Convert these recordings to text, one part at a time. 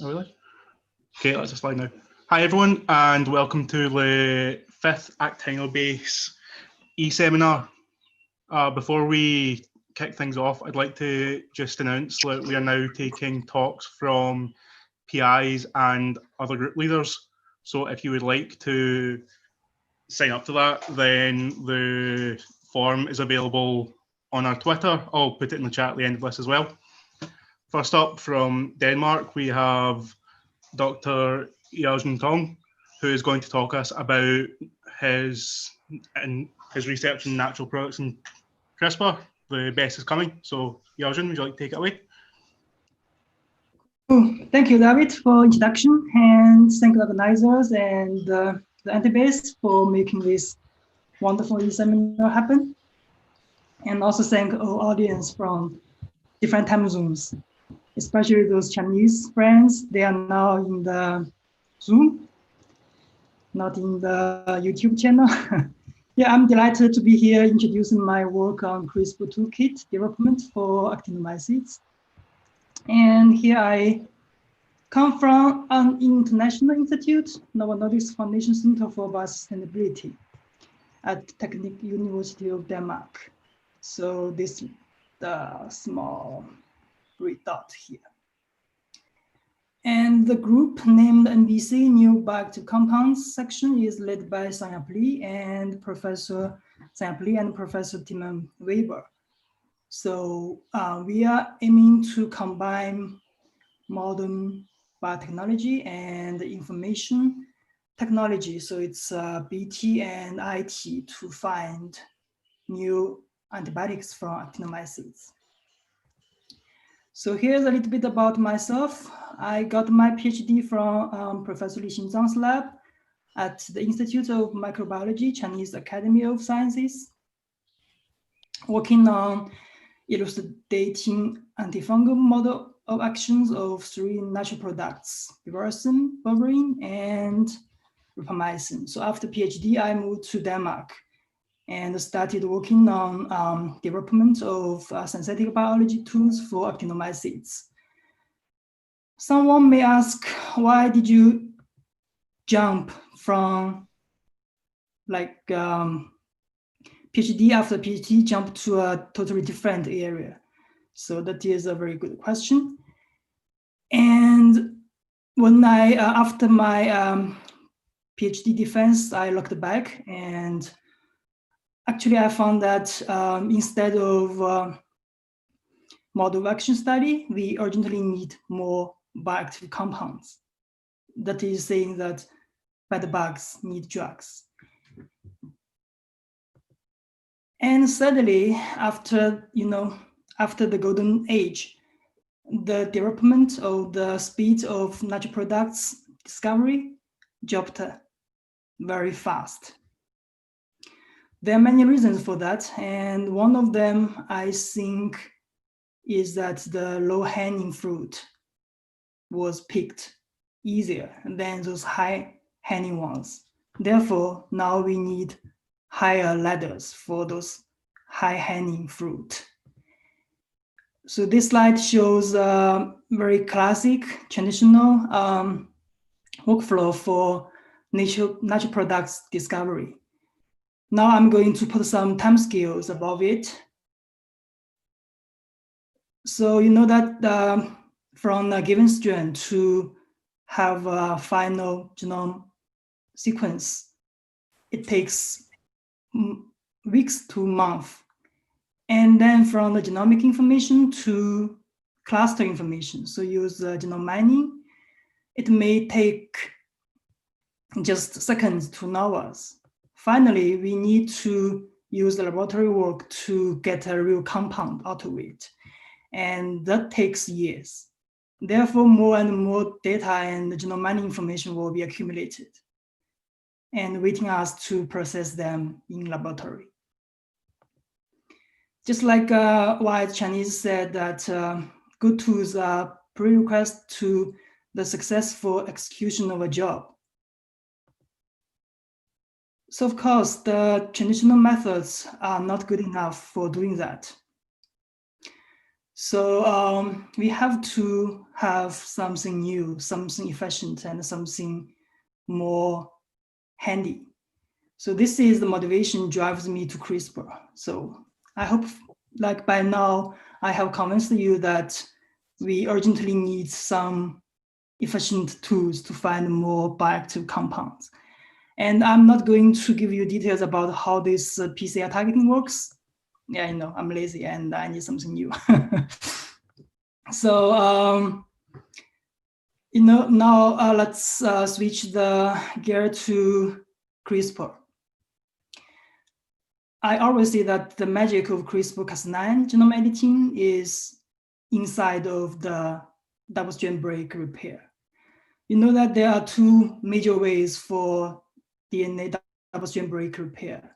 Oh, really? Okay, let's just slide now. Hi, everyone, and welcome to the fifth ActinoBase e-seminar. Before we kick things off, I'd like to just announce that we are now taking talks from PIs and other group leaders. So if you would like to sign up to that, then the form is available on our Twitter. I'll put it in the chat at the end of this as well. First up, from Denmark, we have Dr. Yaojun Tong, who is going to talk us about his research in natural products and CRISPR. The best is coming. So, Yaojun, would you like to take it away? Oh, thank you, David, for introduction, and thank the organizers and the ActinoBase for making this wonderful seminar happen. And also thank our audience from different time zones, especially those Chinese friends. They are now in the Zoom, not in the YouTube channel. Yeah, I'm delighted to be here introducing my work on CRISPR toolkit development for Actinomycetes. And here I come from an international institute, Novo Nordisk Foundation Center for Biosustainability at Technical University of Denmark. So this is the small red dot here. And the group named NBC New Bioactive Compounds section is led by Sanyapli and Professor Sanyapli and Professor Timon Weber. So we are aiming to combine modern biotechnology and information technology. So it's BT and IT to find new antibiotics from actinomycetes. So here's a little bit about myself. I got my PhD from Professor Li Xinzhang's lab at the Institute of Microbiology, Chinese Academy of Sciences, working on elucidating antifungal model of actions of three natural products, Reversible, berberine, and rapamycin. So after PhD, I moved to Denmark and started working on development of synthetic biology tools for actinomycetes. Someone may ask, why did you jump from like PhD after PhD, jump to a totally different area? So that is a very good question. And when I, after my PhD defense, I looked back and actually, I found that instead of mode of action study, we urgently need more bioactive compounds. That is saying that bad bugs need drugs. And suddenly, after the golden age, the development of the speed of natural products discovery dropped very fast. There are many reasons for that, and one of them, I think, is that the low-hanging fruit was picked easier than those high-hanging ones. Therefore, now we need higher ladders for those high-hanging fruit. So this slide shows a very classic, traditional workflow for natural products discovery. Now I'm going to put some timescales above it. So you know that from a given strand to have a final genome sequence, it takes weeks to months. And then from the genomic information to cluster information, so use genome mining, it may take just seconds to hours. Finally, we need to use the laboratory work to get a real compound out of it. And that takes years. Therefore, more and more data and genome mining information will be accumulated and waiting us to process them in laboratory. Just like White Chinese said that good tools are prerequisite to the successful execution of a job. So of course, the traditional methods are not good enough for doing that. So we have to have something new, something efficient, and something more handy. So this is the motivation drives me to CRISPR. So I hope like by now I have convinced you that we urgently need some efficient tools to find more bioactive compounds. And I'm not going to give you details about how this PCR targeting works. Yeah, I know, I'm lazy and I need something new. So, now let's switch the gear to CRISPR. I always say that the magic of CRISPR-Cas9 genome editing is inside of the double-strand break repair. You know that there are two major ways for DNA double-strand break repair.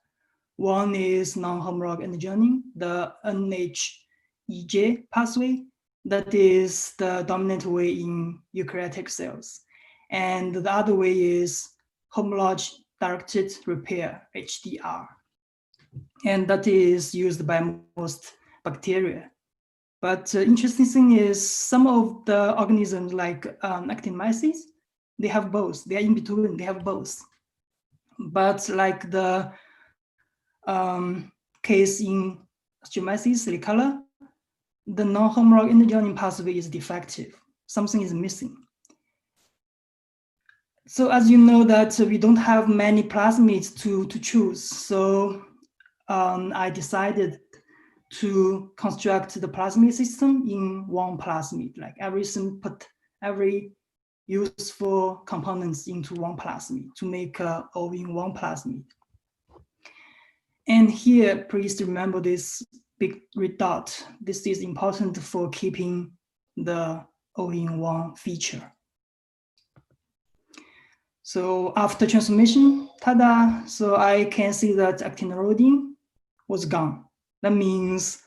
One is non-homolog end-joining, the NHEJ pathway. That is the dominant way in eukaryotic cells. And the other way is homolog-directed repair, HDR. And that is used by most bacteria. But interesting thing is some of the organisms like Actinomycetes, they have both. They are in between, they have both. But like the case in Streptomyces silicola, the non-homolog end-joining pathway is defective. Something is missing. So as you know that we don't have many plasmids to choose. So I decided to construct the plasmid system in one plasmid, like everything, put every useful components into one plasmid to make all in one plasmid. And here, please remember this big red dot. This is important for keeping the all-in-one feature. So after transformation, tada! So I can see that actinoiding was gone. That means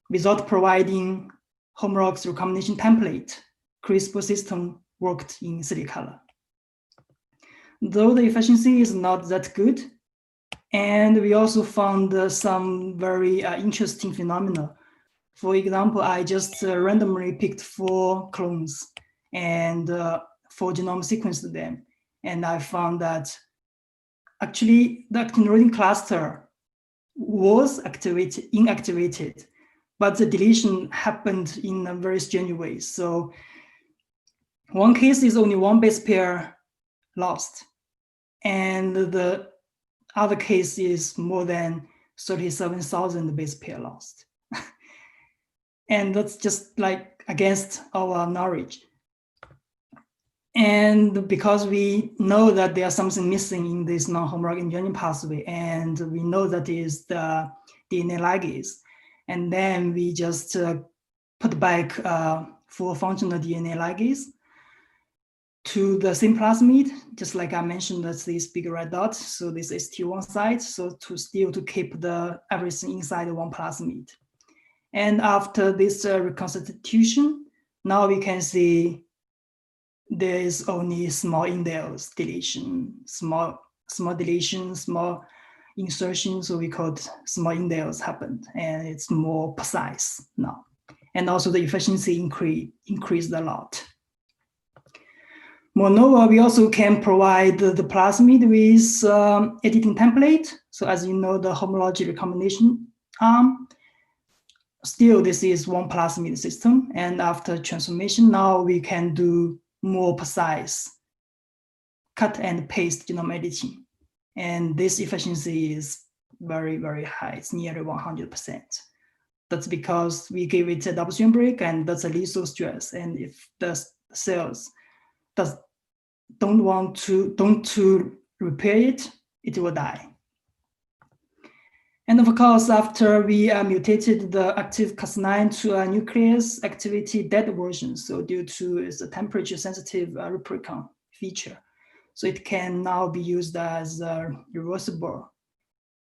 without providing homologous recombination template, CRISPR system worked in silicola. Though the efficiency is not that good, and we also found some very interesting phenomena. For example, I just randomly picked 4 clones and 4 genome sequenced them. And I found that actually the actinoiding cluster was inactivated, but the deletion happened in a very strange way. So one case is only 1 base pair lost, and the other case is more than 37,000 base pair lost. And that's just like against our knowledge. And because we know that there's something missing in this non-homolog end-joining pathway, and we know that is the DNA ligase, and then we just put back full functional DNA ligase to the same plasmid, just like I mentioned, that's this big red dot. So this is T1 site, so to keep the everything inside one plasmid. And after this reconstitution, now we can see there is only small indels deletion, small deletion, small insertion. So we call it small indels happened, and it's more precise now. And also the efficiency increased a lot. Moreover, we also can provide the plasmid with editing template. So as you know, the homology recombination arm, still this is one plasmid system. And after transformation, now we can do more precise cut and paste genome editing. And this efficiency is very, very high. It's nearly 100%. That's because we give it a double-strand break, and that's a lethal stress. And if the cells don't want to repair it, it will die. And of course, after we mutated the active Cas9 to a nucleus activity dead version, so due to its temperature sensitive repricon feature, so it can now be used as a reversible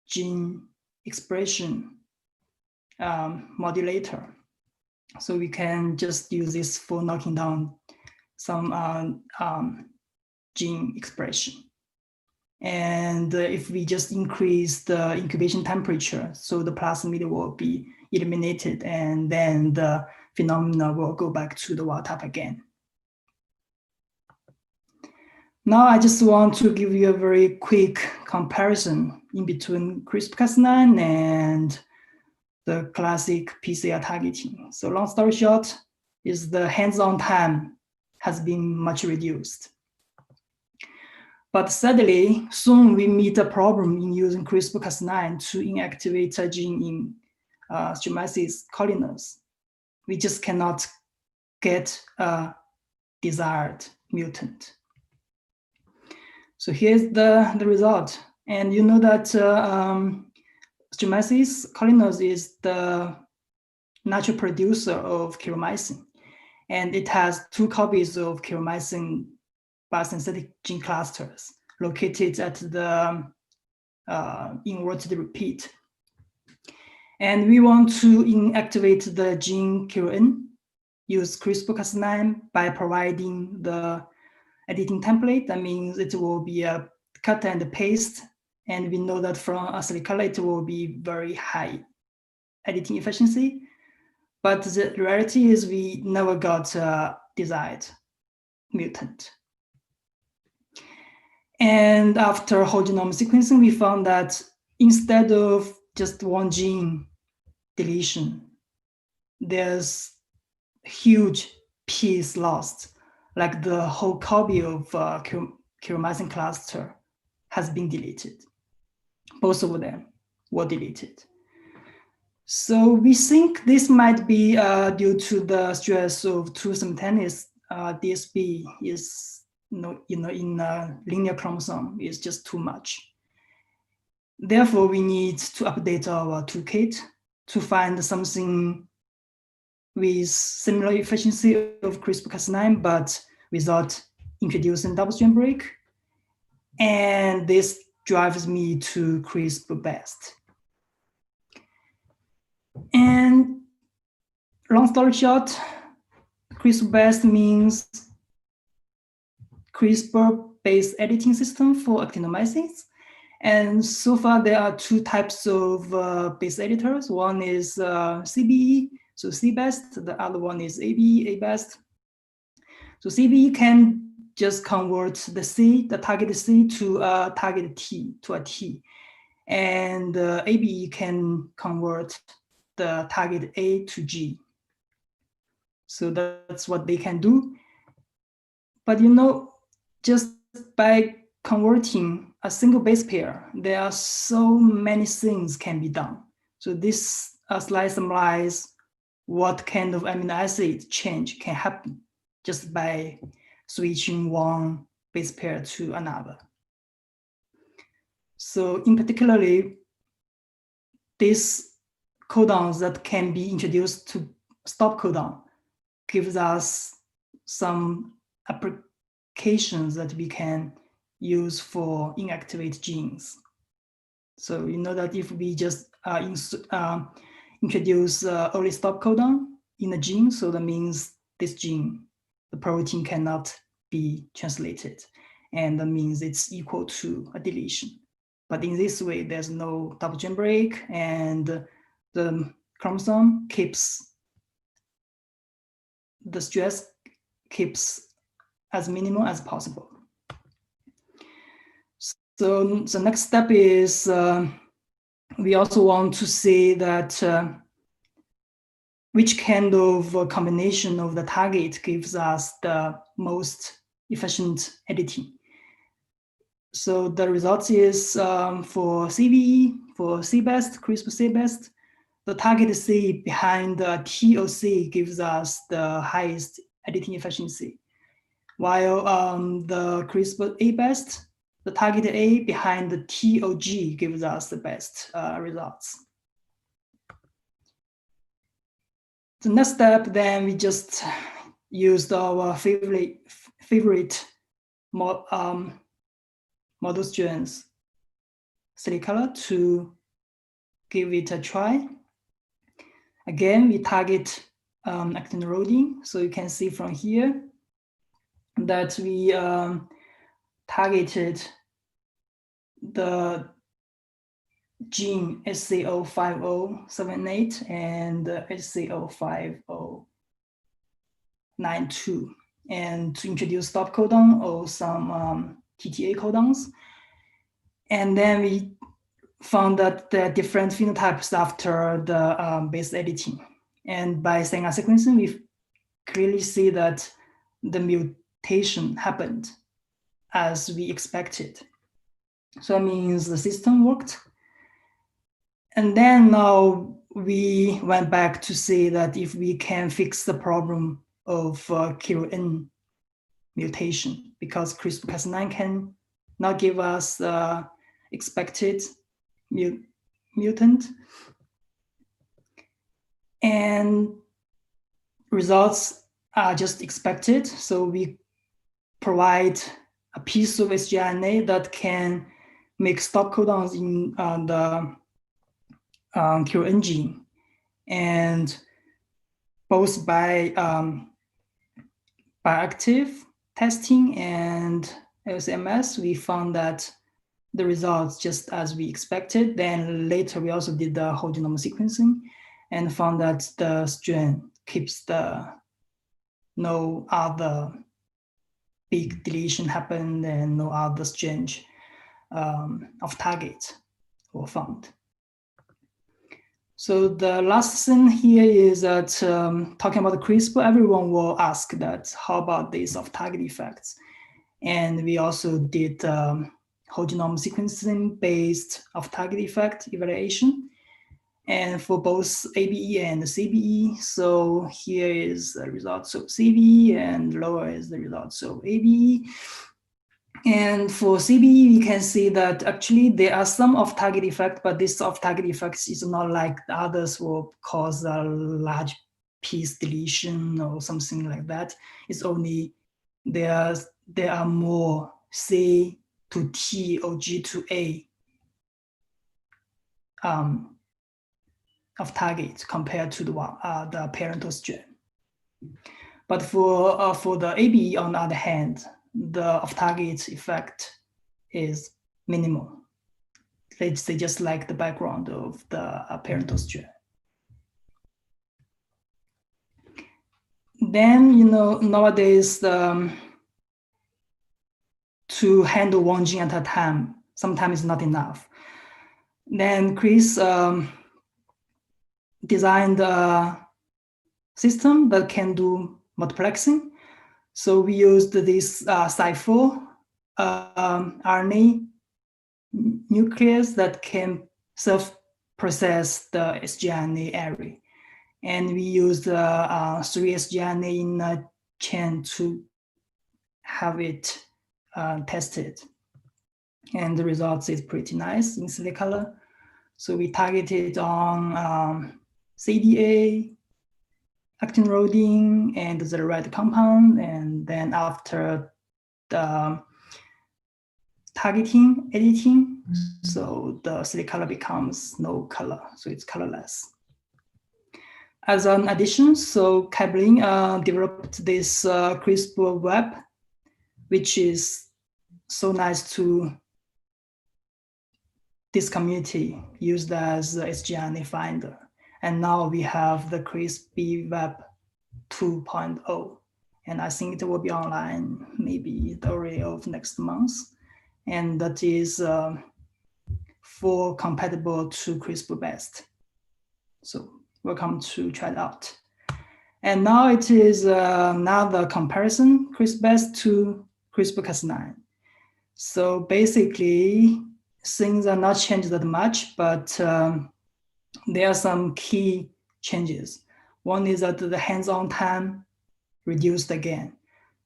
gene expression modulator. So we can just use this for knocking down some gene expression. And if we just increase the incubation temperature, so the plasmid will be eliminated, and then the phenomena will go back to the wild type again. Now I just want to give you a very quick comparison in between CRISPR-Cas9 and the classic PCR targeting. So long story short is the hands-on time has been much reduced. But sadly, soon we meet a problem in using CRISPR-Cas9 to inactivate a gene in Streptomyces collinus. We just cannot get a desired mutant. So here's the result. And you know that Streptomyces collinus is the natural producer of chiromycin. And it has 2 copies of chiromycin biosynthetic gene clusters located at the inverted repeat. And we want to inactivate the gene chiron, use CRISPR-Cas9 by providing the editing template. That means it will be a cut and paste. And we know that from Strathclyde, it will be very high editing efficiency. But the reality is we never got a desired mutant. And after whole genome sequencing, we found that instead of just 1 gene deletion, there's a huge piece lost, like the whole copy of chiromycin cluster has been deleted. Both of them were deleted. So we think this might be due to the stress of 2 simultaneous DSB is in a linear chromosome is just too much. Therefore, we need to update our toolkit to find something with similar efficiency of CRISPR-Cas9, but without introducing double-strand break. And this drives me to CRISPR-Best. And long story short, CRISPR-Best means CRISPR-based editing system for Actinomycetes. And so far, there are 2 types of base editors. One is CBE, so C-Best. The other one is ABE, A-Best. So CBE can just convert the C, the target C, to a target T, to a T. And ABE can convert the target A to G. So that's what they can do. But just by converting a single base pair, there are so many things can be done. So this slide summarizes what kind of amino acid change can happen just by switching 1 base pair to another. So in particularly, these codons that can be introduced to stop codon gives us some applications that we can use for inactivate genes. So you know that if we just introduce early stop codon in a gene, so that means this gene, the protein cannot be translated, and that means it's equal to a deletion. But in this way, there's no double-strand break, and the chromosome keeps, the stress keeps as minimal as possible. So the next step is we also want to see that which kind of combination of the target gives us the most efficient editing. So the result is for CVE, for C-Best, CRISPR C-Best, the target C behind the TOC gives us the highest editing efficiency, while the CRISPR A-Best, the target A behind the TOG gives us the best results. The next step, then we just used our favorite model strands Strathclyde to give it a try. Again, we target actinorodine. So you can see from here that we targeted the gene SCO5078 and SCO5092, and to introduce stop codon or some TTA codons. And then we found that there are different phenotypes after the base editing. And by Sanger sequencing, we clearly see that the mutation happened as we expected. So that means the system worked. And then now we went back to see that if we can fix the problem of KIR-N mutation, because CRISPR-Cas9 can not give us the expected mutant. And results are just expected. So we provide a piece of sgRNA that can make stop codons in the KIR-N gene. And both by active testing and LCMS, we found that the results just as we expected. Then later we also did the whole genome sequencing and found that the strain keeps no other big deletion happened and no other strange off target were found. So the last thing here is that talking about the CRISPR, everyone will ask that, how about these off-target effects? And we also did whole genome sequencing based off-target effect evaluation, and for both ABE and CBE. So here is the results of CBE and lower is the results of ABE. And for CBE, we can see that actually there are some off-target effect, but this off-target effect is not like the others will cause a large piece deletion or something like that. It's only there are more C to T or G to A of target compared to the parental strain. But for the ABE, on the other hand, the off-target effect is minimal. They just like the background of the parental strain. Then, nowadays, to handle one gene at a time, sometimes not enough. Then Chris designed a system that can do multiplexing. So we used this Cy4 RNA nucleus that can self-process the sgRNA array. And we used 3 sgRNA in a chain to have it tested. And the results is pretty nice in city color. So we targeted on CDA, actin roding, and the red compound. And then after the targeting, editing, so the city color becomes no color, so it's colorless. As an addition, so Kablin developed this crisperweb, which is so nice to this community used as the sgRNA finder. And now we have the CRISPR-Web 2.0. And I think it will be online maybe the early of next month. And that is full compatible to CRISPR-based. So welcome to try it out. And now it is another comparison, CRISPR-based to CRISPR-Cas9. So basically, things are not changed that much, but there are some key changes. One is that the hands-on time reduced again.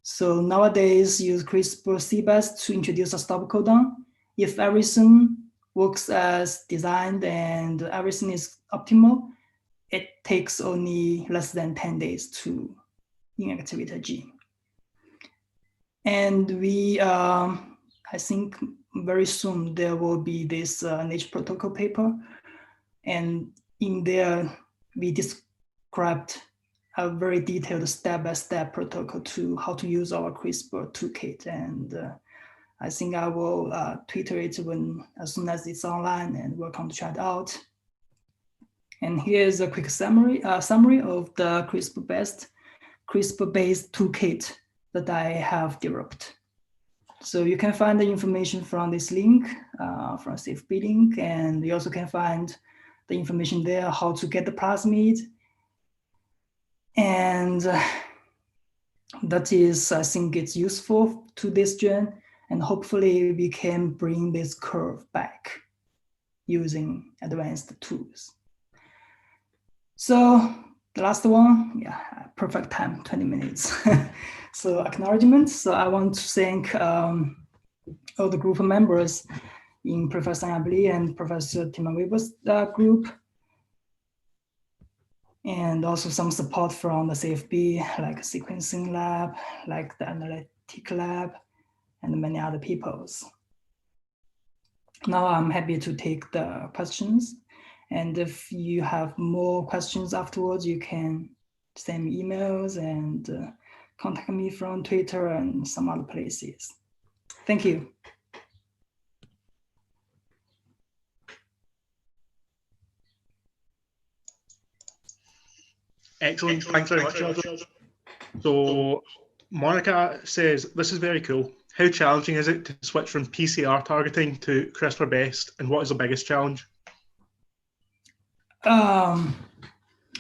So nowadays, use CRISPR-C-Bas to introduce a stop codon. If everything works as designed and everything is optimal, it takes only less than 10 days to inactivate a gene. And we, I think very soon there will be this Nature Protocol paper. And in there, we described a very detailed step-by-step protocol to how to use our CRISPR toolkit. And I think I will Twitter it as soon as it's online, and welcome to try it out. And here's a quick summary of the CRISPR-based toolkit that I have developed. So you can find the information from this link, from CFB link, and you also can find the information there, how to get the plasmid. And that is, I think it's useful to this gen, and hopefully we can bring this curve back using advanced tools. So the last one, yeah, perfect time, 20 minutes. So acknowledgements. So I want to thank all the group members in Professor Abli and Professor Tim Weber's group, and also some support from the CFB, like sequencing lab, like the analytic lab, and many other peoples. Now I'm happy to take the questions. And if you have more questions afterwards, you can send me emails and contact me from Twitter and some other places. Thank you. Excellent. Thanks very much, Yaojun. So Monica says, this is very cool. How challenging is it to switch from PCR targeting to CRISPR-based, and what is the biggest challenge?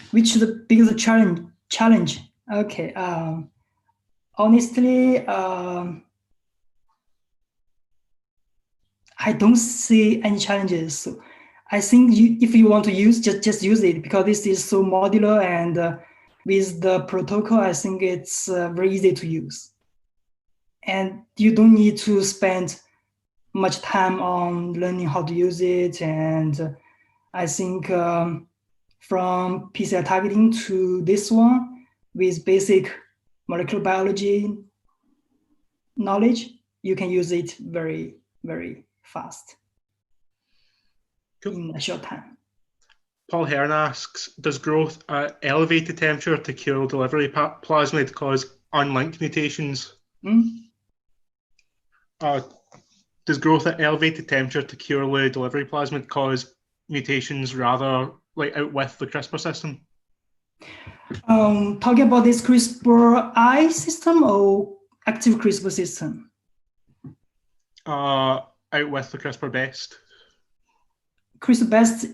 Which is the biggest challenge? Okay. Honestly, I don't see any challenges. So I think if you want to use, just use it, because this is so modular, and with the protocol, I think it's very easy to use. And you don't need to spend much time on learning how to use it. And I think from PCR targeting to this one, with basic molecular biology knowledge, you can use it very, very fast. Cool. In a short time. Paul Hearn asks, does growth at elevated temperature to cure delivery plasmid cause unlinked mutations? Does growth at elevated temperature to cure the delivery plasmid cause mutations rather like out with the CRISPR system? Talking about this CRISPR-I system or active CRISPR system? Out with the CRISPR-based. CRISPR-based,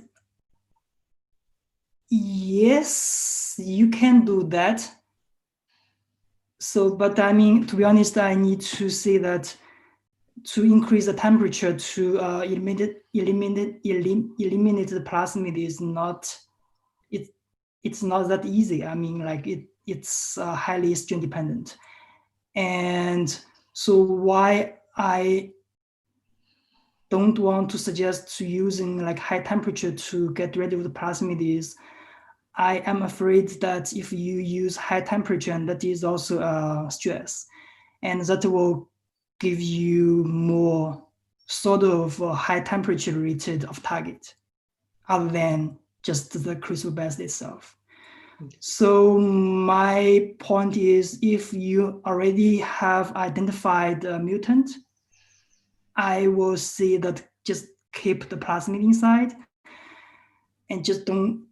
yes, you can do that. So, but I mean, to be honest, I need to say that to increase the temperature to eliminate the plasmid is not, it's not that easy. I mean, like it's highly strain dependent. And so why I don't want to suggest to using like high temperature to get rid of the plasmid is, I am afraid that if you use high temperature, and that is also stress, and that will give you more sort of high temperature related off target, other than just the CRISPR-based itself. So my point is, if you already have identified a mutant, I will say that just keep the plasmid inside, and just don't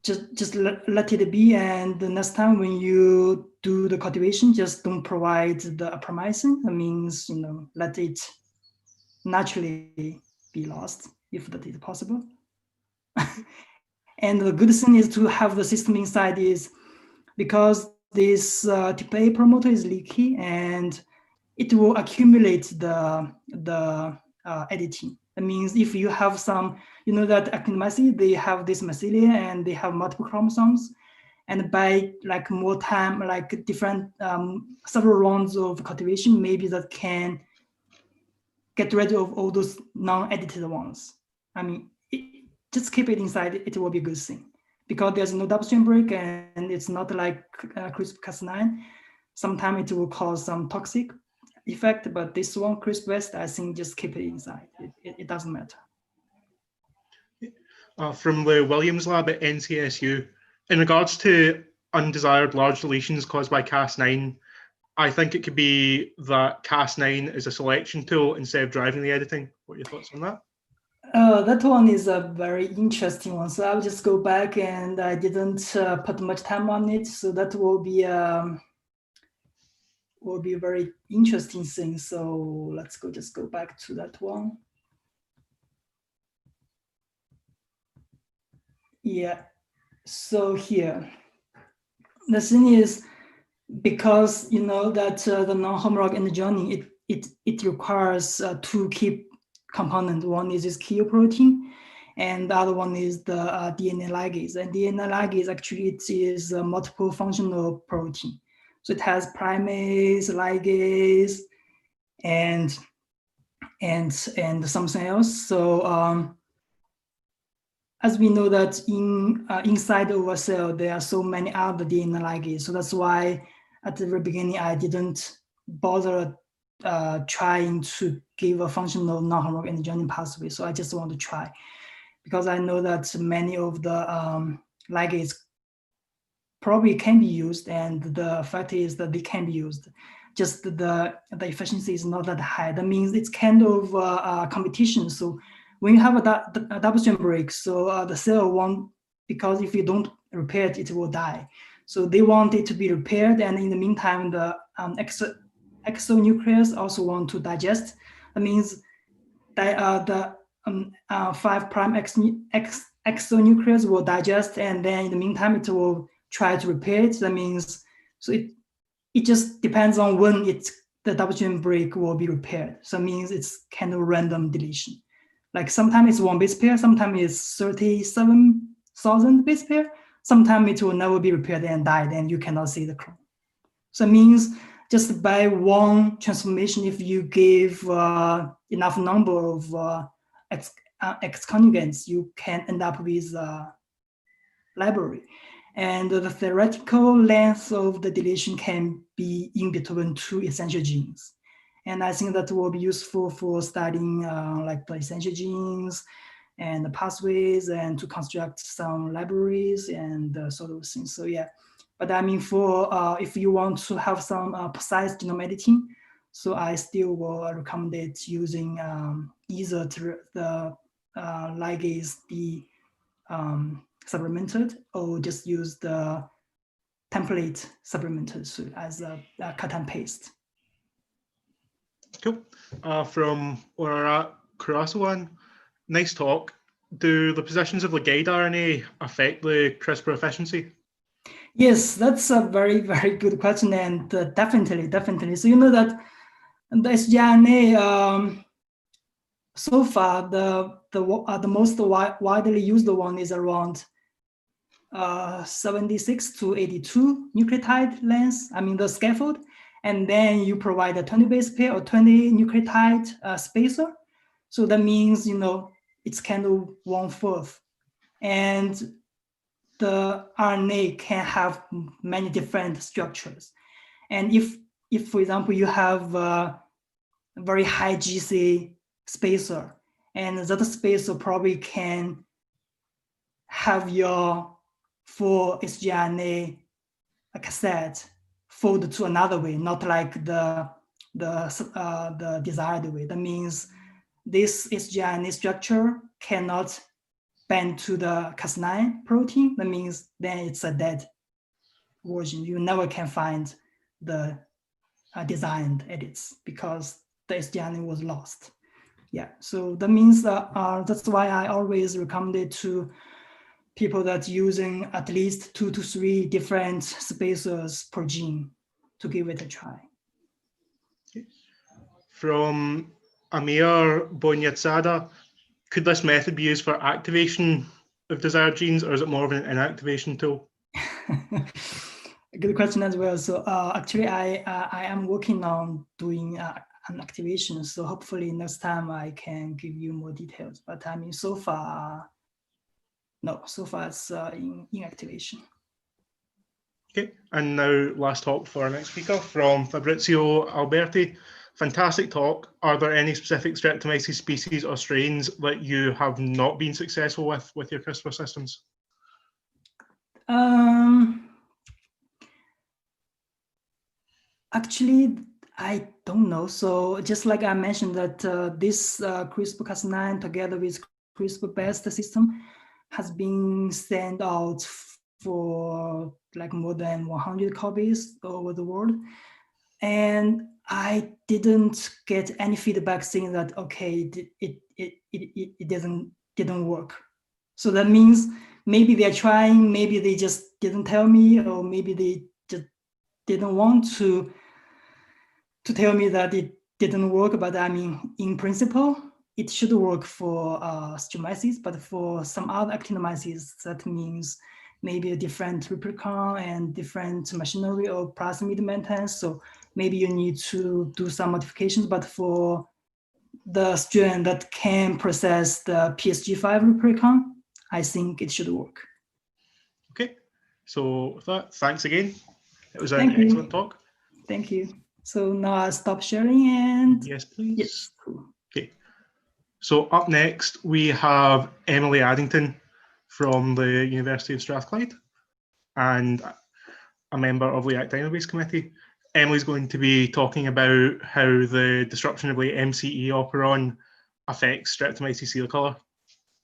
just let it be. And the next time when you do the cultivation, just don't provide the apomycin. That means, you know, let it naturally be lost if that is possible. And the good thing is to have the system inside is because this type A promoter is leaky, and it will accumulate the editing. That means if you have some, you know that Actinomycete, they have this mycelia and they have multiple chromosomes, and by like more time, like different several rounds of cultivation, maybe that can get rid of all those non-edited ones. I mean, just keep it inside, it will be a good thing, because there's no double strand break, and it's not like CRISPR-Cas9. Sometimes it will cause some toxic effect, but this one, CRISPR-based, I think just keep it inside. It doesn't matter. From the Williams lab at NCSU, in regards to undesired large deletions caused by Cas9, I think it could be that Cas9 is a selection tool instead of driving the editing. What are your thoughts on that? That one is a very interesting one. So I'll just go back, and I didn't put much time on it. So that will be a very interesting thing. So let's just go back to that one. Yeah. So here, the thing is, because you know that the non-homolog endojoining, it requires two key components. One is this key protein, and the other one is the DNA ligase. And DNA ligase actually it is a multiple functional protein. So it has primase, ligase, and something else. So as we know that inside of a cell, there are so many other DNA ligase. So that's why at the very beginning, I didn't bother trying to give a functional non-homolog endojoining pathway. So I just want to try, because I know that many of the ligase probably can be used, and the fact is that they can be used. Just the efficiency is not that high. That means it's kind of competition. So when you have a double-strand break, so the cell won't, because if you don't repair it, it will die. So they want it to be repaired, and in the meantime, the exonucleus also want to digest. That means that the 5' exonucleus will digest, and then in the meantime, it will try to repair it. That means, so it just depends on when the double-strand break will be repaired. So it means it's kind of random deletion. Like sometimes it's 1 base pair, sometimes it's 37,000 base pair, sometimes it will never be repaired and die, then you cannot see the clone. So it means just by one transformation, if you give enough number of X conjugates, you can end up with a library. And the theoretical length of the deletion can be in between 2 essential genes. And I think that will be useful for studying like the essential genes and the pathways, and to construct some libraries and sort of things. So yeah, but I mean, for if you want to have some precise genome editing, so I still will recommend it using either the ligase be supplemented, or just use the template supplemented as a cut and paste. Cool. From Aurora Kurasawan, nice talk. Do the positions of ligase RNA affect the CRISPR efficiency? Yes, that's a very, very good question, and definitely. So you know that the sgRNA, so far the most widely used one is around 76 to 82 nucleotide length. I mean the scaffold. And then you provide a 20 base pair or 20 nucleotide spacer. So that means, you know, it's kind of 1/4. And the RNA can have many different structures. And if for example, you have a very high GC spacer, and that spacer probably can have your full sgRNA cassette fold to another way, not like the desired way. That means this sgRNA structure cannot bend to the Cas9 protein. That means then it's a dead version. You never can find the designed edits because the sgRNA was lost. Yeah, so that means that's why I always recommend it to people that using at least 2 to 3 different spacers per gene to give it a try. From Amir Bonyatsada, could this method be used for activation of desired genes, or is it more of an inactivation tool? Good question as well. So actually, I am working on doing an activation. So hopefully next time I can give you more details. But I mean, so far, no, so far it's in activation. Okay, and now last talk for our next speaker from Fabrizio Alberti. Fantastic talk. Are there any specific Streptomyces species or strains that you have not been successful with your CRISPR systems? Actually, I don't know. So just like I mentioned that this CRISPR-Cas9 together with CRISPR-based system has been sent out for like more than 100 copies over the world. And I didn't get any feedback saying that, okay, it didn't work. So that means maybe they're trying, maybe they just didn't tell me, or maybe they just didn't want to tell me that it didn't work. But I mean, in principle, it should work for Streptomyces, but for some other Actinomycetes, that means maybe a different replicon and different machinery or plasmid maintenance. So maybe you need to do some modifications, but for the strain that can process the PSG5 replicon, I think it should work. Okay, so with that, thanks again. It was an excellent talk. Thank you. So now I'll stop sharing and yes, please. Yes. Okay. So up next we have Emily Addington from the University of Strathclyde and a member of the ActinoBase committee. Emily's going to be talking about how the disruption of the MCE operon affects Streptomyces cilicolor.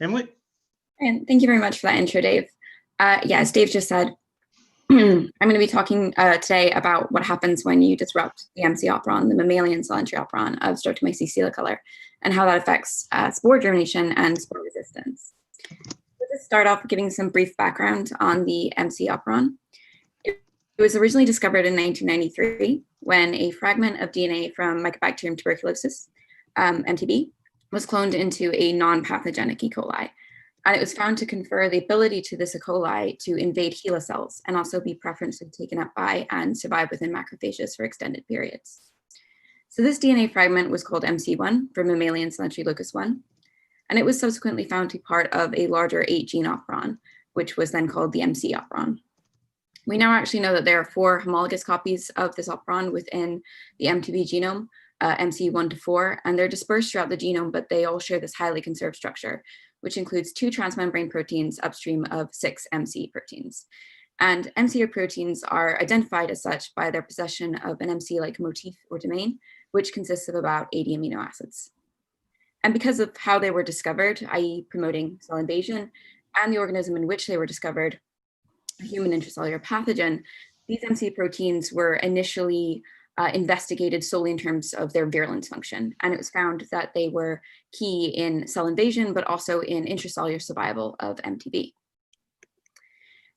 Emily? And thank you very much for that intro, Dave. Yeah, as Dave just said, I'm going to be talking today about what happens when you disrupt the MC operon, the mammalian cell entry operon of Streptomyces cilicolor, and how that affects spore germination and spore resistance. Let's just start off with giving some brief background on the MC operon. It was originally discovered in 1993 when a fragment of DNA from Mycobacterium tuberculosis, MTB, was cloned into a non-pathogenic E. coli. And it was found to confer the ability to this E. coli to invade HeLa cells and also be preferentially taken up by and survive within macrophages for extended periods. So this DNA fragment was called MC1 for mammalian cell entry locus 1. And it was subsequently found to be part of a larger 8-gene operon, which was then called the MC operon. We now actually know that there are 4 homologous copies of this operon within the MTB genome, MC1 to 4, and they're dispersed throughout the genome, but they all share this highly conserved structure, which includes 2 transmembrane proteins upstream of 6 MC proteins. And MC proteins are identified as such by their possession of an MC-like motif or domain, which consists of about 80 amino acids. And because of how they were discovered, i.e. promoting cell invasion, and the organism in which they were discovered, a human intracellular pathogen, these MC proteins were initially investigated solely in terms of their virulence function. And it was found that they were key in cell invasion, but also in intracellular survival of MTB.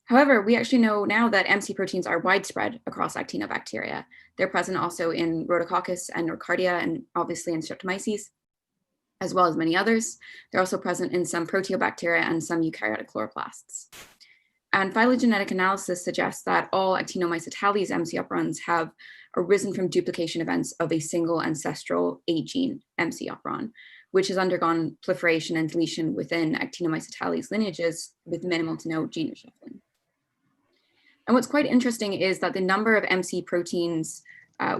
However, we actually know now that MC proteins are widespread across actinobacteria. They're present also in Rhodococcus and Nocardia, and obviously in Streptomyces, as well as many others. They're also present in some proteobacteria and some eukaryotic chloroplasts. And phylogenetic analysis suggests that all Actinomycetales MC operons have arisen from duplication events of a single ancestral 8-gene MC operon, which has undergone proliferation and deletion within Actinomycetales lineages with minimal to no gene reshuffling. And what's quite interesting is that the number of MC proteins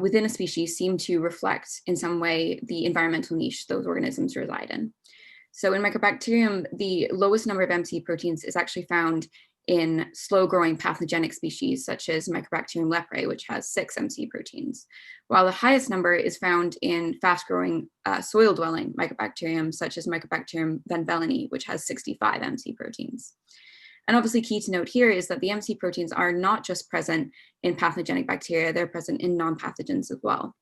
within a species seem to reflect in some way the environmental niche those organisms reside in. So in Mycobacterium, the lowest number of MC proteins is actually found in slow-growing pathogenic species such as Mycobacterium leprae, which has 6 MC proteins, while the highest number is found in fast-growing soil-dwelling Mycobacterium, such as Mycobacterium van Belleni, which has 65 MC proteins. And obviously key to note here is that the MC proteins are not just present in pathogenic bacteria, they're present in non-pathogens as well.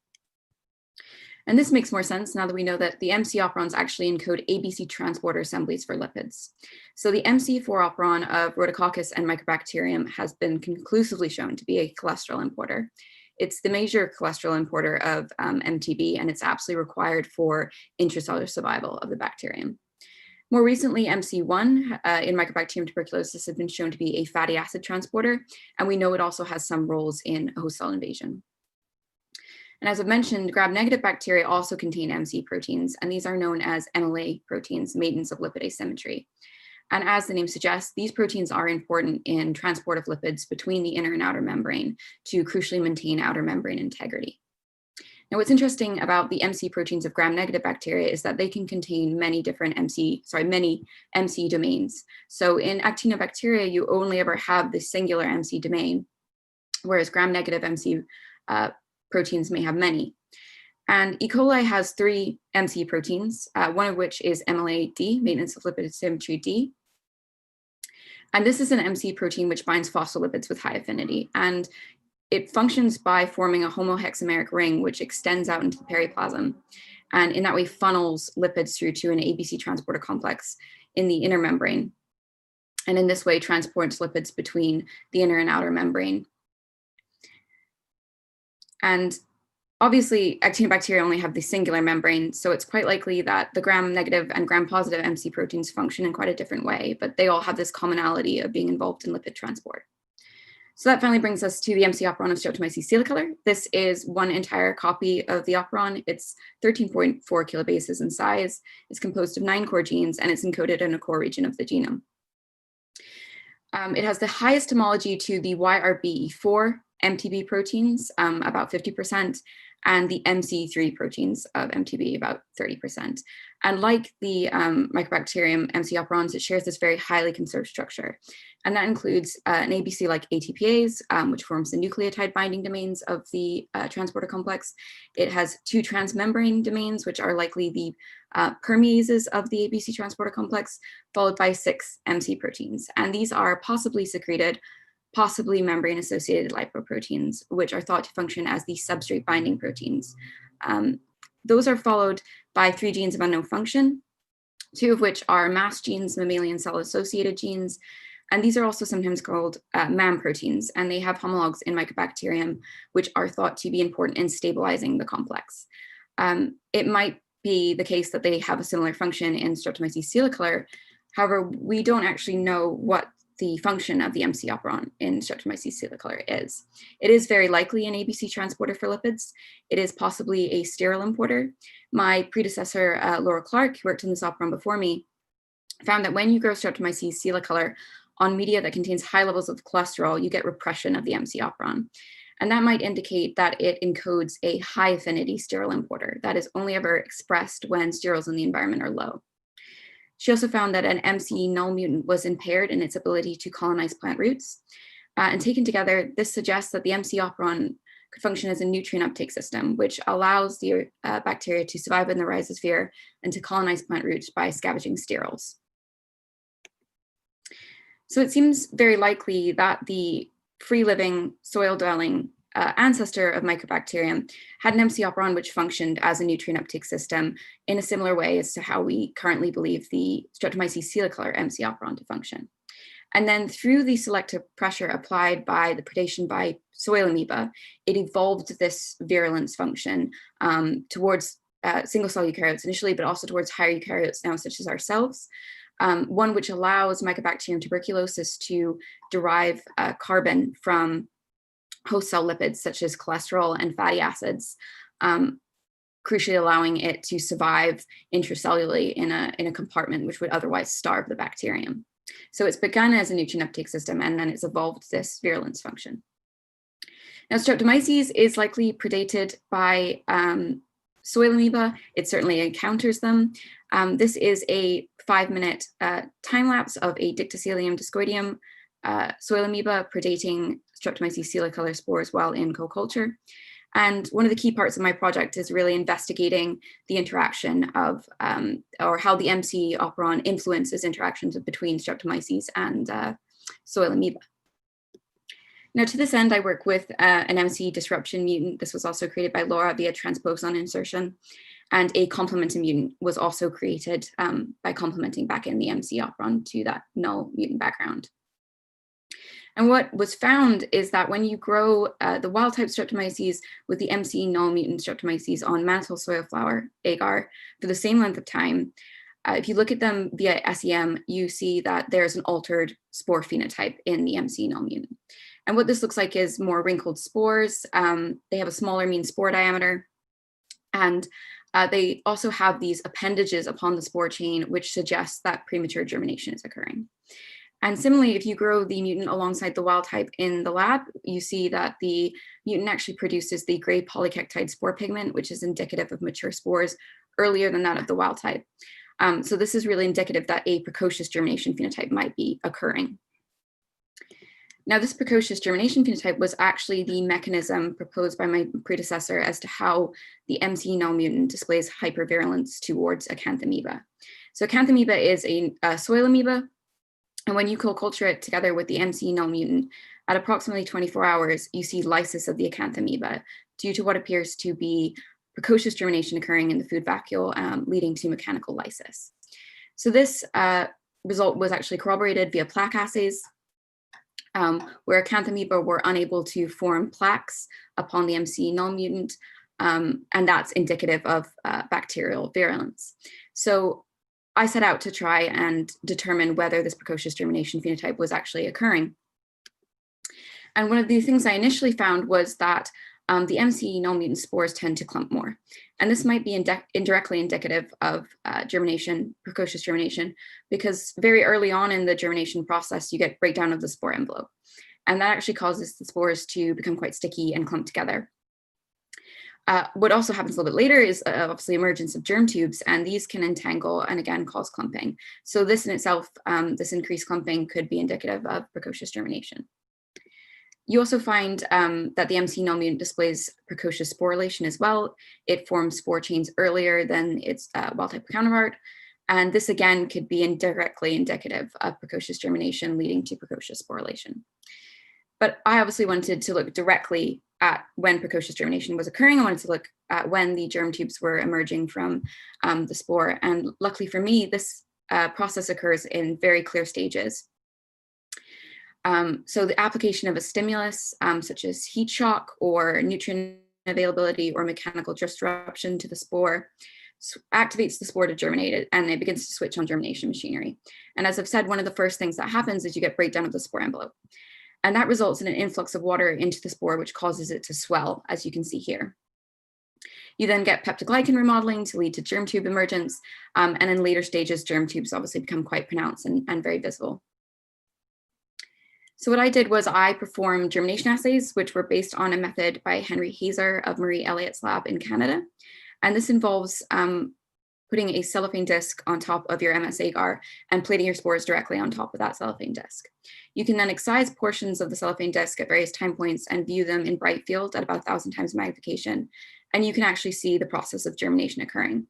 And this makes more sense now that we know that the MC operons actually encode ABC transporter assemblies for lipids. So the MC4 operon of Rhodococcus and Mycobacterium has been conclusively shown to be a cholesterol importer. It's the major cholesterol importer of MTB, and it's absolutely required for intracellular survival of the bacterium. More recently, MC1 in Mycobacterium tuberculosis has been shown to be a fatty acid transporter, and we know it also has some roles in host cell invasion. And as I've mentioned, gram-negative bacteria also contain MC proteins, and these are known as MLA proteins, maintenance of lipid asymmetry. And as the name suggests, these proteins are important in transport of lipids between the inner and outer membrane to crucially maintain outer membrane integrity. Now, what's interesting about the MC proteins of gram-negative bacteria is that they can contain many different MC domains. So in actinobacteria, you only ever have the singular MC domain, whereas gram-negative MC proteins may have many. And E. coli has 3 MC proteins, one of which is MLA-D, maintenance of lipid symmetry D. And this is an MC protein which binds phospholipids with high affinity. And it functions by forming a homohexameric ring, which extends out into the periplasm. And in that way funnels lipids through to an ABC transporter complex in the inner membrane. And in this way transports lipids between the inner and outer membrane. And obviously, actinobacteria only have the singular membrane, so it's quite likely that the gram-negative and gram-positive MC proteins function in quite a different way, but they all have this commonality of being involved in lipid transport. So that finally brings us to the MC operon of Streptomyces silicolor. This is one entire copy of the operon. It's 13.4 kilobases in size. It's composed of 9 core genes, and it's encoded in a core region of the genome. It has the highest homology to the YRBE4 MTB proteins, about 50%, and the MC3 proteins of MTB, about 30%. And like the Mycobacterium MC operons, it shares this very highly conserved structure. And that includes an ABC like ATPase, which forms the nucleotide binding domains of the transporter complex. It has 2 transmembrane domains, which are likely the permeases of the ABC transporter complex, followed by 6 MC proteins. And these are possibly secreted, possibly membrane-associated lipoproteins, which are thought to function as the substrate binding proteins. Those are followed by 3 genes of unknown function, 2 of which are mast genes, mammalian cell-associated genes, and these are also sometimes called MAM proteins, and they have homologs in Mycobacterium, which are thought to be important in stabilizing the complex. It might be the case that they have a similar function in Streptomyces silicolor. However, we don't actually know what the function of the MC operon in Streptomyces silicolor is. It is very likely an ABC transporter for lipids. It is possibly a sterol importer. My predecessor, Laura Clark, who worked in this operon before me, found that when you grow Streptomyces silicolor on media that contains high levels of cholesterol, you get repression of the MC operon. And that might indicate that it encodes a high affinity sterol importer that is only ever expressed when sterols in the environment are low. She also found that an MC null mutant was impaired in its ability to colonize plant roots. And taken together, this suggests that the MC operon could function as a nutrient uptake system, which allows the bacteria to survive in the rhizosphere and to colonize plant roots by scavenging sterols. So it seems very likely that the free-living, soil-dwelling ancestor of Mycobacterium had an MC operon which functioned as a nutrient uptake system in a similar way as to how we currently believe the Streptomyces silicolor MC operon to function. And then through the selective pressure applied by the predation by soil amoeba, it evolved this virulence function towards single-cell eukaryotes initially, but also towards higher eukaryotes now, such as ourselves. One which allows Mycobacterium tuberculosis to derive carbon from host cell lipids such as cholesterol and fatty acids, crucially allowing it to survive intracellularly in a compartment which would otherwise starve the bacterium. So it's begun as a nutrient uptake system, and then it's evolved this virulence function. Now, Streptomyces is likely predated by soil amoeba. It certainly encounters them. This is a 5-minute time lapse of a Dictyostelium discoideum soil amoeba predating Streptomyces silicolor spores while in co-culture. And one of the key parts of my project is really investigating the interaction of, or how the MC operon influences interactions between Streptomyces and soil amoeba. Now, to this end, I work with an MC disruption mutant. This was also created by Laura via transposon insertion. And a complementing mutant was also created by complementing back in the MC operon to that null mutant background. And what was found is that when you grow the wild-type Streptomyces with the MC null mutant Streptomyces on mannitol soil flower, agar, for the same length of time, if you look at them via SEM, you see that there's an altered spore phenotype in the MC null mutant. And what this looks like is more wrinkled spores. They have a smaller mean spore diameter. And they also have these appendages upon the spore chain, which suggests that premature germination is occurring. And similarly, if you grow the mutant alongside the wild type in the lab, you see that the mutant actually produces the gray polycactide spore pigment, which is indicative of mature spores earlier than that of the wild type. So this is really indicative that a precocious germination phenotype might be occurring. Now, this precocious germination phenotype was actually the mechanism proposed by my predecessor as to how the MC null mutant displays hypervirulence towards Acanthamoeba. So Acanthamoeba is a soil amoeba, and when you co-culture it together with the MC null mutant, at approximately 24 hours, you see lysis of the Acanthamoeba due to what appears to be precocious germination occurring in the food vacuole, leading to mechanical lysis. So this result was actually corroborated via plaque assays, where Acanthamoeba were unable to form plaques upon the MC null mutant, and that's indicative of bacterial virulence. So I set out to try and determine whether this precocious germination phenotype was actually occurring. And one of the things I initially found was that the MC null mutant spores tend to clump more. And this might be indirectly indicative of germination, precocious germination, because very early on in the germination process, you get breakdown of the spore envelope. And that actually causes the spores to become quite sticky and clump together. What also happens a little bit later is obviously emergence of germ tubes, and these can entangle and again cause clumping. So this in itself, this increased clumping could be indicative of precocious germination. You also find that the MC null mutant displays precocious sporulation as well. It forms spore chains earlier than its wild-type counterpart. And this again could be indirectly indicative of precocious germination leading to precocious sporulation. But I obviously wanted to look directly at when precocious germination was occurring. I wanted to look at when the germ tubes were emerging from the spore. And luckily for me, this process occurs in very clear stages. So the application of a stimulus, such as heat shock or nutrient availability or mechanical disruption to the spore, activates the spore to germinate it, and it begins to switch on germination machinery. And as I've said, one of the first things that happens is you get breakdown of the spore envelope. And that results in an influx of water into the spore, which causes it to swell, as you can see here. You then get peptoglycan remodeling to lead to germ tube emergence. And in later stages, germ tubes obviously become quite pronounced and very visible. So what I did was I performed germination assays, which were based on a method by Henry Hazer of Marie Elliott's lab in Canada. And this involves putting a cellophane disc on top of your MS agar and plating your spores directly on top of that cellophane disc. You can then excise portions of the cellophane disc at various time points and view them in bright field at about 1,000 times magnification. And you can actually see the process of germination occurring.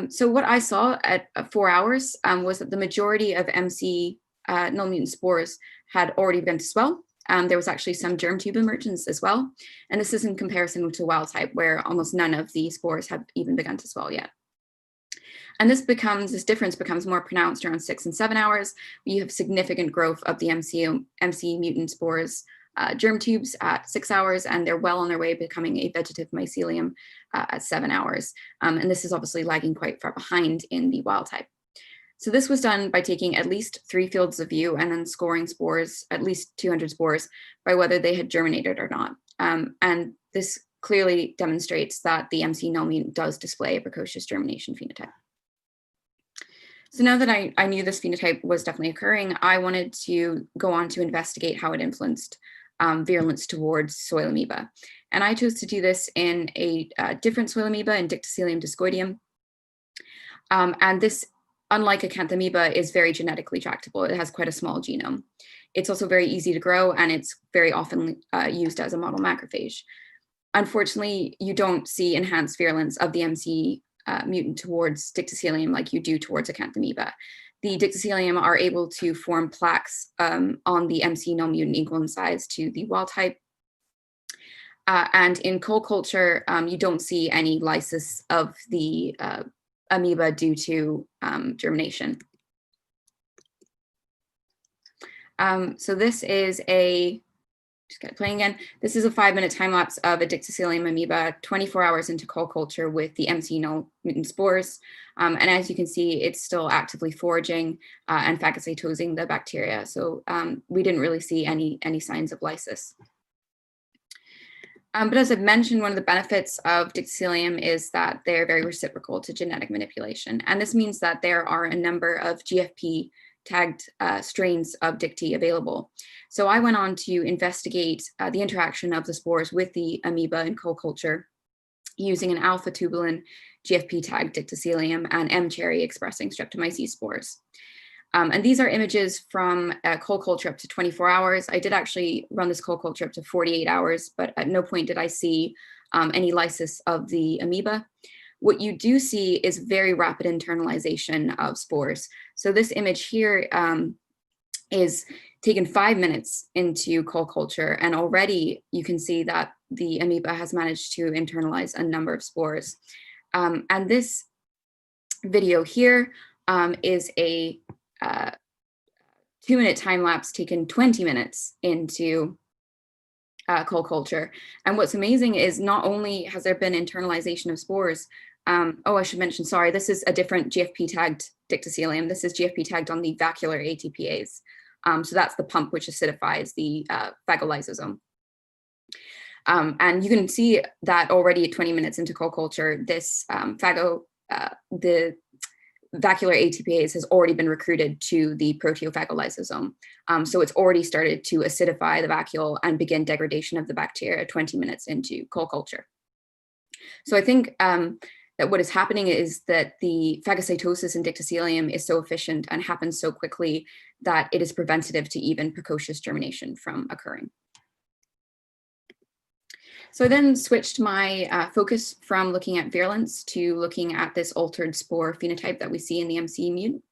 So what I saw at 4 hours was that the majority of MC null mutant spores had already begun to swell. There was actually some germ tube emergence as well. And this is in comparison to wild type, where almost none of the spores have even begun to swell yet. And this difference becomes more pronounced around 6 and 7 hours. You have significant growth of the MC mutant spores germ tubes at 6 hours, and they're well on their way becoming a vegetative mycelium at 7 hours. And this is obviously lagging quite far behind in the wild type. So this was done by taking at least 3 fields of view and then scoring spores, at least 200 spores, by whether they had germinated or not. And this clearly demonstrates that the MC null mutant does display a precocious germination phenotype. So now that I knew this phenotype was definitely occurring, I wanted to go on to investigate how it influenced virulence towards soil amoeba. And I chose to do this in a different soil amoeba, in Dictycillium discoideum. And this, unlike Acanthamoeba, is very genetically tractable. It has quite a small genome. It's also very easy to grow, and it's very often used as a model macrophage. Unfortunately, you don't see enhanced virulence of the MC mutant towards Dictycillium like you do towards Acanthamoeba. The Dictycillium are able to form plaques on the MC null mutant equal in size to the wild type. And in co-culture, you don't see any lysis of the amoeba due to germination. So this is just get it playing again. This is a 5-minute time lapse of a Dictycillium amoeba 24 hours into co-culture with the MC null mutant spores. And as you can see, it's still actively foraging and phagocytosing the bacteria. So we didn't really see any signs of lysis. But as I've mentioned, one of the benefits of Dictycillium is that they're very reciprocal to genetic manipulation. And this means that there are a number of GFP tagged strains of Dicty available. So I went on to investigate the interaction of the spores with the amoeba in co-culture using an alpha tubulin GFP tagged Dictycillium and M. cherry expressing Streptomyces spores. And these are images from coal culture up to 24 hours. I did actually run this coal culture up to 48 hours, but at no point did I see any lysis of the amoeba. What you do see is very rapid internalization of spores. So this image here is taken 5 minutes into coal culture, and already you can see that the amoeba has managed to internalize a number of spores. And this video here is a 2-minute time lapse taken 20 minutes into coal culture. And what's amazing is not only has there been internalization of spores, oh, I should mention, sorry, this is a different GFP tagged dictyostelium. This is GFP tagged on the vacuolar ATPase. So that's the pump which acidifies the phagolysosome. And you can see that already at 20 minutes into coal culture, this the vacuolar ATPase has already been recruited to the proteophagolysosome. So it's already started to acidify the vacuole and begin degradation of the bacteria 20 minutes into coal culture. So I think that what is happening is that the phagocytosis in dictyostelium is so efficient and happens so quickly that it is preventative to even precocious germination from occurring. So I then switched my focus from looking at virulence to looking at this altered spore phenotype that we see in the MC mutant.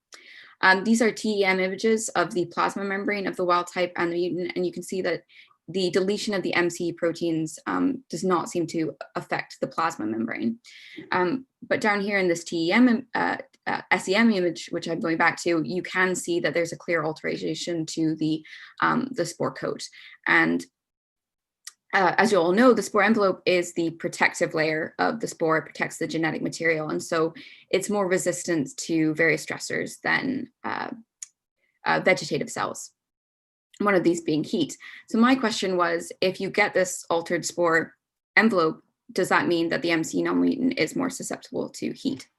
These are TEM images of the plasma membrane of the wild type and the mutant, and you can see that the deletion of the MC proteins does not seem to affect the plasma membrane. But down here in this TEM SEM image, which I'm going back to, you can see that there's a clear alteration to the spore coat. And as you all know, the spore envelope is the protective layer of the spore. It protects the genetic material. And so it's more resistant to various stressors than vegetative cells, one of these being heat. So my question was, if you get this altered spore envelope, does that mean that the MC non-mutant is more susceptible to heat?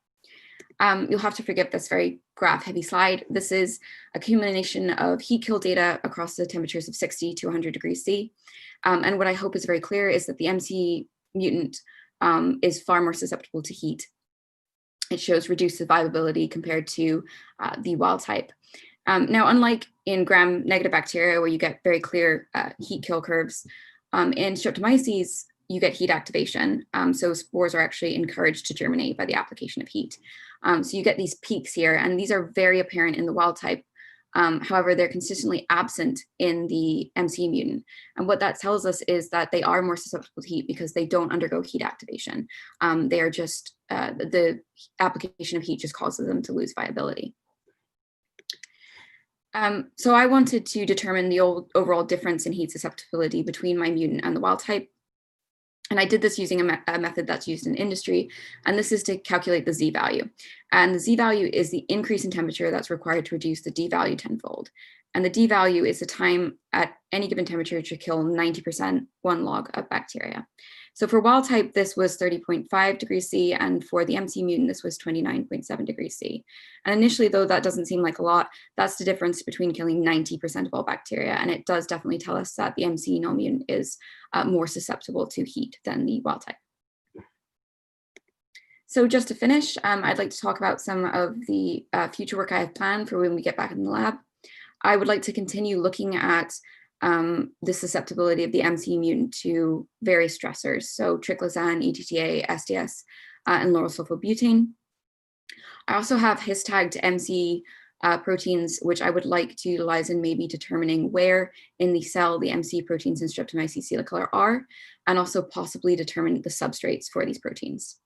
You'll have to forgive this very graph-heavy slide. This is a accumulation of heat kill data across the temperatures of 60 to 100 degrees C. And what I hope is very clear is that the MC mutant is far more susceptible to heat. It shows reduced survivability compared to the wild type. Now, unlike in gram-negative bacteria, where you get very clear heat kill curves, in Streptomyces, you get heat activation. So spores are actually encouraged to germinate by the application of heat. So you get these peaks here, and these are very apparent in the wild type. However, they're consistently absent in the MC mutant. And what that tells us is that they are more susceptible to heat because they don't undergo heat activation. They are just, the application of heat just causes them to lose viability. So I wanted to determine the overall difference in heat susceptibility between my mutant and the wild type. And I did this using a method that's used in industry, and this is to calculate the z-value. And the z-value is the increase in temperature that's required to reduce the d-value tenfold. And the d-value is the time at any given temperature to kill 90% 1 log of bacteria. So for wild type, this was 30.5 degrees C, and for the MC mutant, this was 29.7 degrees C. And initially, though that doesn't seem like a lot, that's the difference between killing 90% of all bacteria, and it does definitely tell us that the MC non-mutant is more susceptible to heat than the wild type. So just to finish, I'd like to talk about some of the future work I have planned for when we get back in the lab. I would like to continue looking at the susceptibility of the MC mutant to various stressors, so triclosan, ETTA, SDS, and lauryl sulfobutane. I also have his-tagged MC proteins, which I would like to utilize in maybe determining where in the cell the MC proteins in Streptomyces silicola are, and also possibly determine the substrates for these proteins.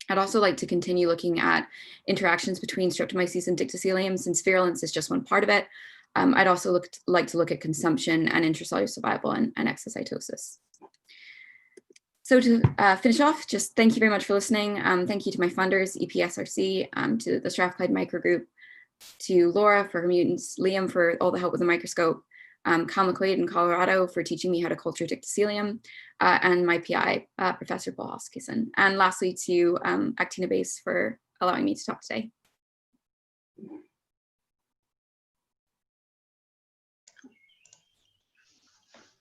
I'd also like to continue looking at interactions between Streptomyces and dictyostelium, since virulence is just one part of it. I'd also like to look at consumption and intracellular survival and exocytosis. So to finish off, just thank you very much for listening. Thank you to my funders, EPSRC, to the Strathclyde microgroup, to Laura for her mutants, Liam for all the help with the microscope, Kyle McQuaid in Colorado for teaching me how to culture dictyostelium, and my PI, Professor Paul Hoskison. And lastly to ActinoBase for allowing me to talk today.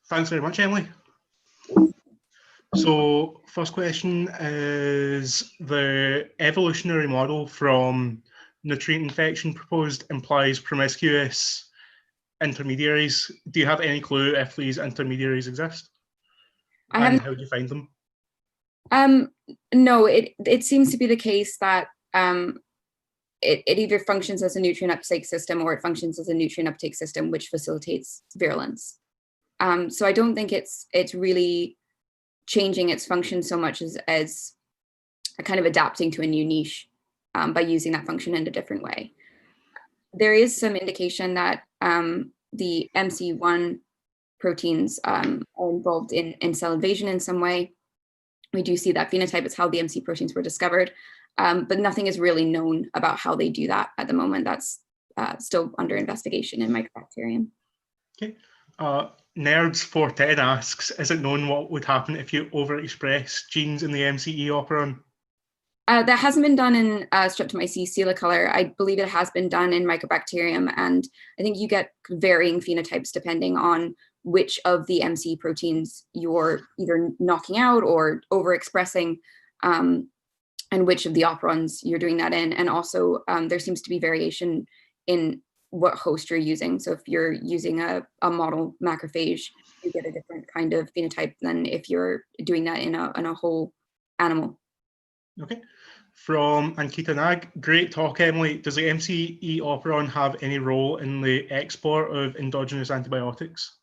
Thanks very much, Emily. So first question is the evolutionary model from nutrient infection proposed implies promiscuous intermediaries. Do you have any clue if these intermediaries exist? And how do you find them? No, it seems to be the case that it either functions as a nutrient uptake system or it functions as a nutrient uptake system which facilitates virulence. So I don't think it's really changing its function so much as a kind of adapting to a new niche by using that function in a different way. There is some indication that the MC1 proteins are involved in cell invasion in some way. We do see that phenotype. It's how the MC proteins were discovered, but nothing is really known about how they do that at the moment. That's still under investigation in Mycobacterium. Okay. Nerds410 asks, is it known what would happen if you overexpress genes in the MCE operon? That hasn't been done in Streptomyces celicolor. I believe it has been done in Mycobacterium, and I think you get varying phenotypes depending on which of the MC proteins you're either knocking out or overexpressing, and which of the operons you're doing that in. And also there seems to be variation in what host you're using. So if you're using a model macrophage, you get a different kind of phenotype than if you're doing that in a whole animal. Okay. From Ankita Nag, great talk, Emily. Does the MCE operon have any role in the export of endogenous antibiotics?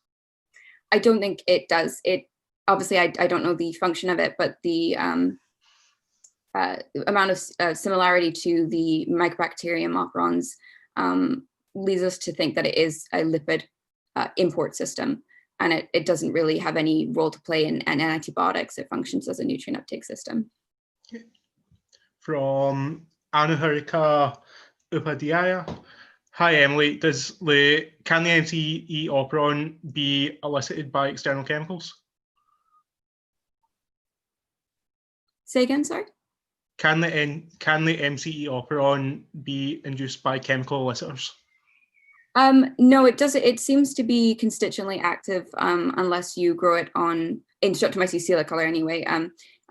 I don't think it does. It obviously, I don't know the function of it, but the amount of similarity to the Mycobacterium operons leads us to think that it is a lipid import system, and it doesn't really have any role to play in antibiotics. It functions as a nutrient uptake system. Okay. From Anuharika Upadhyaya. Hi Emily, can the MCE operon be elicited by external chemicals? Say again, sorry? Can the MCE operon be induced by chemical elicitors? No, it doesn't. It seems to be constituently active unless you grow it in Streptomyces celicolor anyway,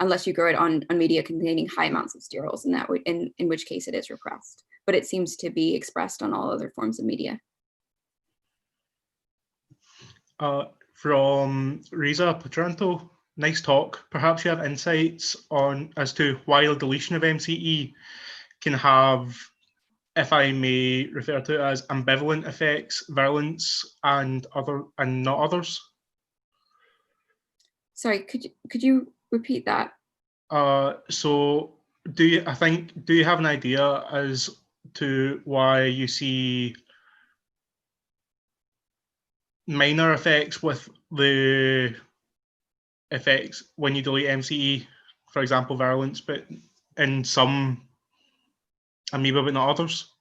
unless you grow it on media containing high amounts of sterols, and that would, in which case it is repressed. But it seems to be expressed on all other forms of media. From Riza Patranto, nice talk. Perhaps you have insights as to why the deletion of MCE can have, if I may refer to it as, ambivalent effects, virulence, and not others. Sorry, could you repeat that? So do you have an idea as to why you see minor effects with the effects when you delete MCE, for example, virulence, but in some amoeba but not others?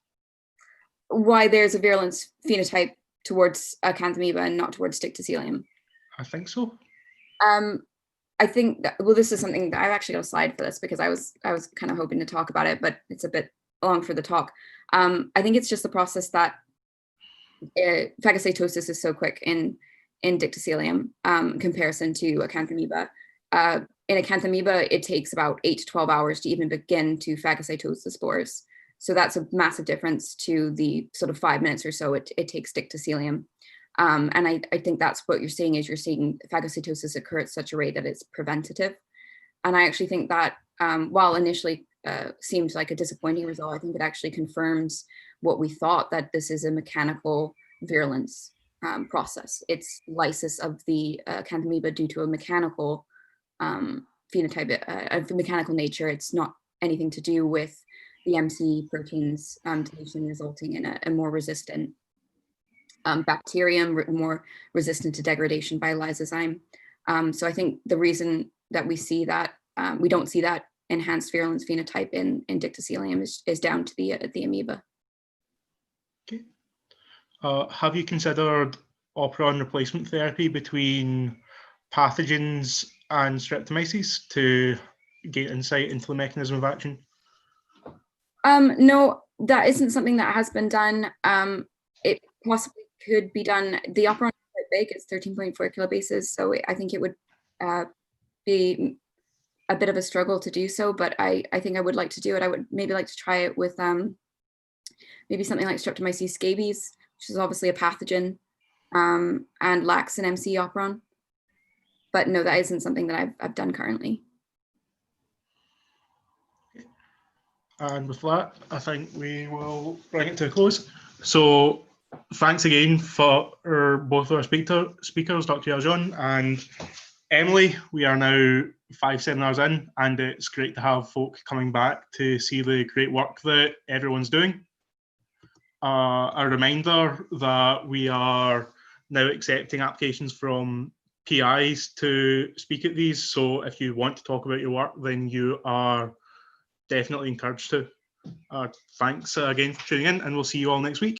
Why there's a virulence phenotype towards Acanthamoeba and not towards Dictyostelium? I think so. I think that, well, this is something that I've actually got a slide for this because I was kind of hoping to talk about it, but it's a bit long for the talk. I think it's just the process that phagocytosis is so quick in Dictyostelium in comparison to Acanthamoeba. In Acanthamoeba, it takes about 8 to 12 hours to even begin to phagocytose the spores. So that's a massive difference to the sort of 5 minutes or so it takes Dictyostelium. And I think that's what you're seeing, is you're seeing phagocytosis occur at such a rate that it's preventative. And I actually think that while initially seems like a disappointing result, I think it actually confirms what we thought, that this is a mechanical virulence process. It's lysis of the Acanthamoeba due to a mechanical phenotype, of mechanical nature. It's not anything to do with the MC proteins deletion resulting in a more resistant bacterium, more resistant to degradation by lysozyme. So I think the reason that we see that we don't see that enhanced virulence phenotype in Dictyostelium is down to the amoeba. Okay. Have you considered operon replacement therapy between pathogens and Streptomyces to gain insight into the mechanism of action? No, that isn't something that has been done. It possibly could be done. The operon is quite big, it's 13.4 kilobases, so I think it would be a bit of a struggle to do so, but I think I would like to do it. I would maybe like to try it with Maybe something like Streptomyces scabies, which is obviously a pathogen and lacks an MC operon. But no, that isn't something that I've done currently. And with that, I think we will bring it to a close. So thanks again for both our speakers, Dr. Yaojun and Emily. We are now 5 seminars in, and it's great to have folk coming back to see the great work that everyone's doing. A reminder that we are now accepting applications from PIs to speak at these. So if you want to talk about your work, then you are definitely encouraged to. Thanks again for tuning in, and we'll see you all next week.